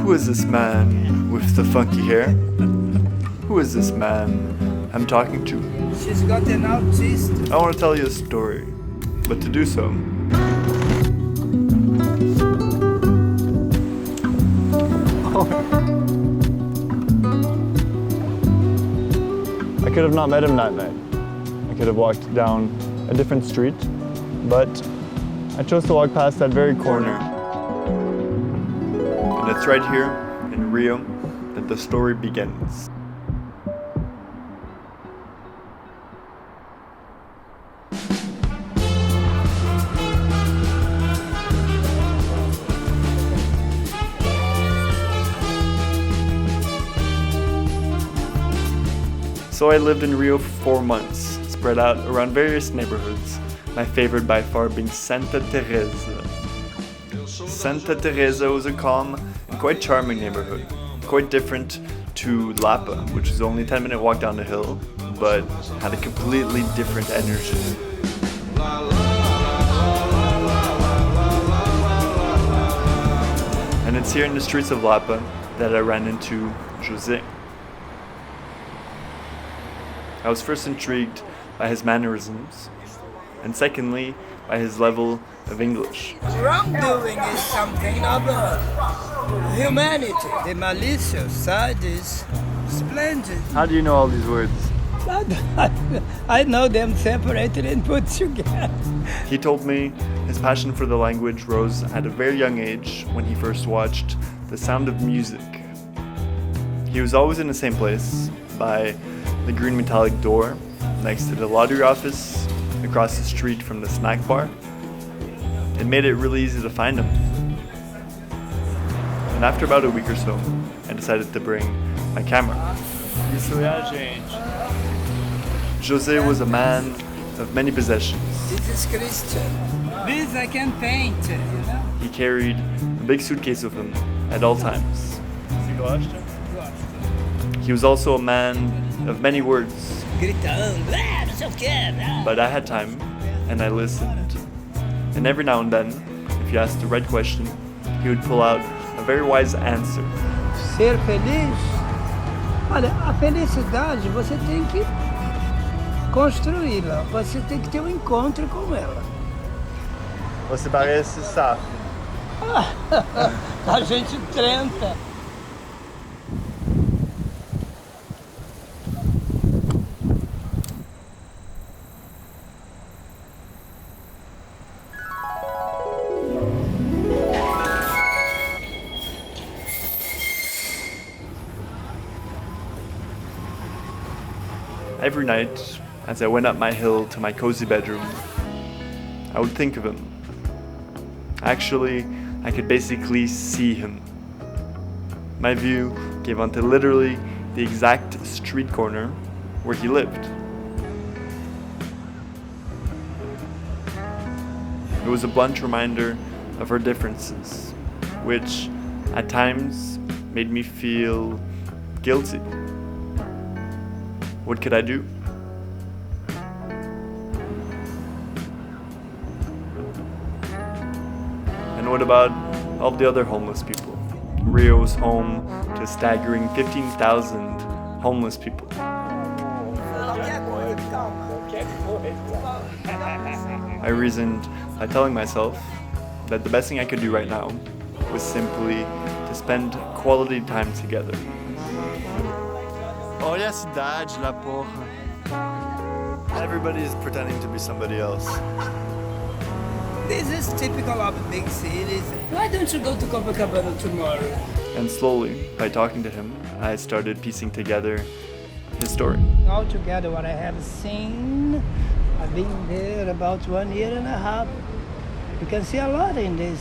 Who is this man with the funky hair? Who is this man I'm talking to? She's got an autist. I want to tell you a story, but to do so, I could have not met him that night. I could have walked down a different street, but I chose to walk past that very corner. And it's right here in Rio that the story begins. So I lived in Rio for 4 months, spread out around various neighborhoods, my favorite by far being Santa Teresa. Santa Teresa was a calm and quite charming neighborhood, quite different to Lapa, which is only a 10-minute walk down the hill, but had a completely different energy. And it's here in the streets of Lapa that I ran into José. I was first intrigued by his mannerisms, and secondly, by his level of English. Wrongdoing is something of humanity. The malicious side is splendid. How do you know all these words? I know them separated and put together. He told me his passion for the language rose at a very young age when he first watched The Sound of Music. He was always in the same place, by the green metallic door next to the lottery office, across the street from the snack bar. It made it really easy to find him. And after about a week or so, I decided to bring my camera. José was a man of many possessions. This is Christian. This I can paint, you know. He carried a big suitcase with him at all times. He was also a man of many words. But I had time, and I listened. And every now and then, if you asked the right question, he would pull out a very wise answer. Ser feliz? Olha, a felicidade você tem que construí-la. Você tem que ter um encontro com ela. Você parece sábio. A gente tenta. Every night, as I went up my hill to my cozy bedroom, I would think of him. Actually, I could basically see him. My view gave onto literally the exact street corner where he lived. It was a blunt reminder of our differences, which at times made me feel guilty. What could I do? And what about all the other homeless people? Rio is home to a staggering 15,000 homeless people. I reasoned by telling myself that the best thing I could do right now was simply to spend quality time together. Olha a cidade lá, porra. Everybody is pretending to be somebody else. This is typical of big cities. Why don't you go to Copacabana tomorrow? And slowly, by talking to him, I started piecing together his story. Altogether, what I have seen, I've been there about 1 year and a half. You can see a lot in this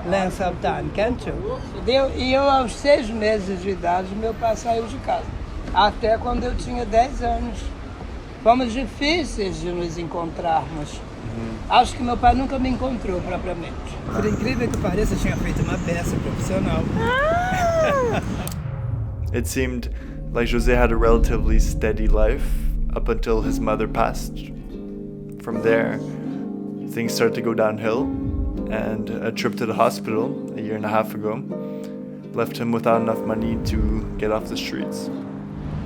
length of time, can't you? E eu, aos 6 meses de idade, meu pai saiu de casa. Até quando eu tinha 10 anos. Fomos difíceis de nos encontrarmos. Acho que meu pai nunca me encontrou propriamente. Por incrível que pareça, eu tinha feito uma peça profissional. It seemed like José had a relatively steady life up until his mother passed. From there, things started to go downhill, and a trip to the hospital a year and a half ago left him without enough money to get off the streets.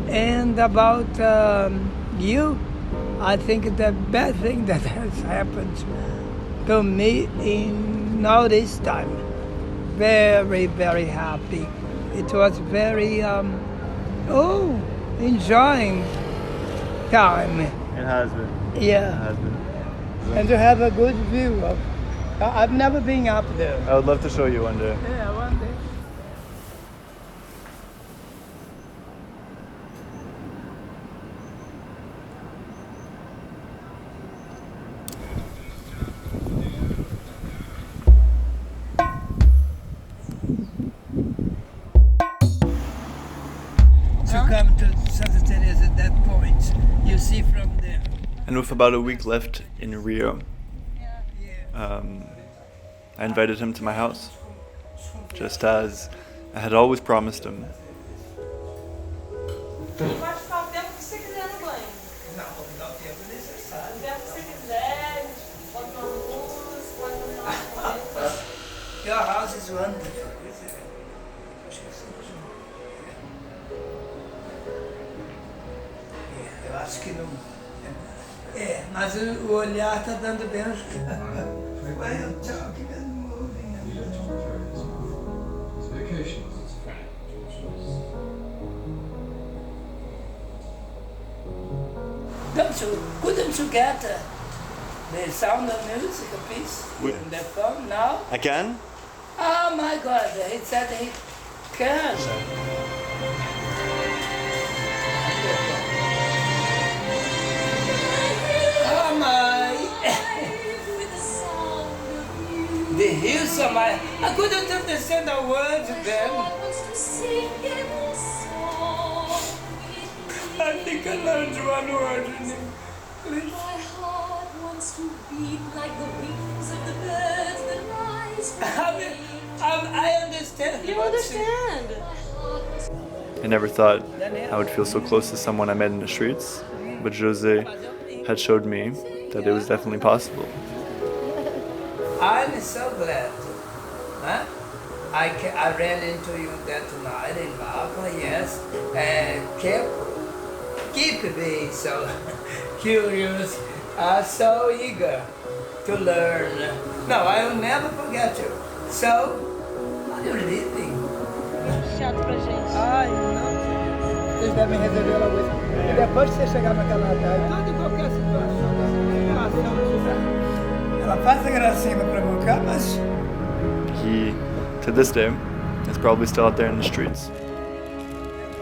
And about you, I think the best thing that has happened to me in now this time, very, very happy. It was very, enjoying time. It has been. Yeah. It has been. And to have a good view of, I've never been up there. I would love to show you one day. Yeah, one day. To come to Santa Teresa at that point, you see from there. And with about a week left in Rio, I invited him to my house, just as I had always promised him. Pode ficar o tempo que você quiser no banho. Não, não tempo necessário. O tempo que você quiser, pode tomar luz, pode tomar. Your house is wonderful. Eu acho que não. Mas o olhar tá dando bem os caras. Well, talking and moving. It's vacation. Couldn't you get the sound of music a piece in the phone now? I can? Oh my God, he said he can. Oh my. The hills of my. I couldn't understand the words then. I think I learned one word in English. My heart wants to beat like the wings of the birds that rise from me. I understand. You understand? I never thought I would feel so close to someone I met in the streets, but José had showed me that it was definitely possible. I'm so glad. Huh? I ran into you that night in Barclay, yes, and keep being so curious, so eager to learn. No, I will never forget you. So, are you leaving? Chato pra gente. Ai, não. Vocês devem resolver uma coisa. E depois que você chegar no Canadá, em toda e qualquer situação, ela faz a gracinha pra provocar, mas He, to this day, is probably still out there in the streets,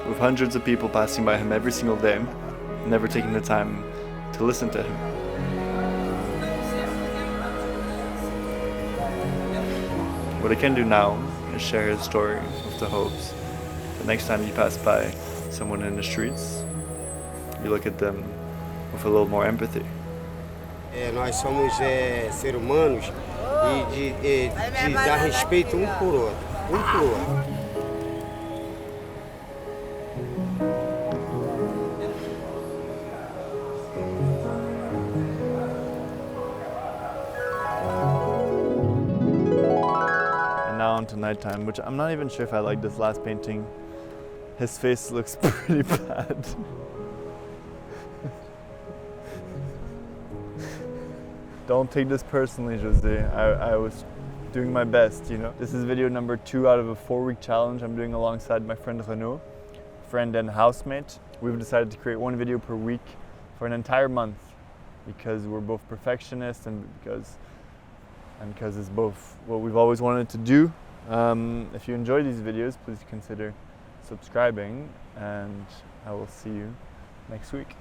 with hundreds of people passing by him every single day, never taking the time to listen to him. What I can do now is share his story with the hopes that next time you pass by someone in the streets, you look at them with a little more empathy. Nós somos seres humanos e de dar respeito um por outro, And now onto nighttime, which I'm not even sure if I like this last painting. His face looks pretty bad. Don't take this personally, José. I was doing my best, you know. This is video number 2 out of a 4-week challenge I'm doing alongside my friend Renaud, friend and housemate. We've decided to create 1 video per week for an entire month because we're both perfectionists and because it's both what we've always wanted to do. If you enjoy these videos, please consider subscribing, and I will see you next week.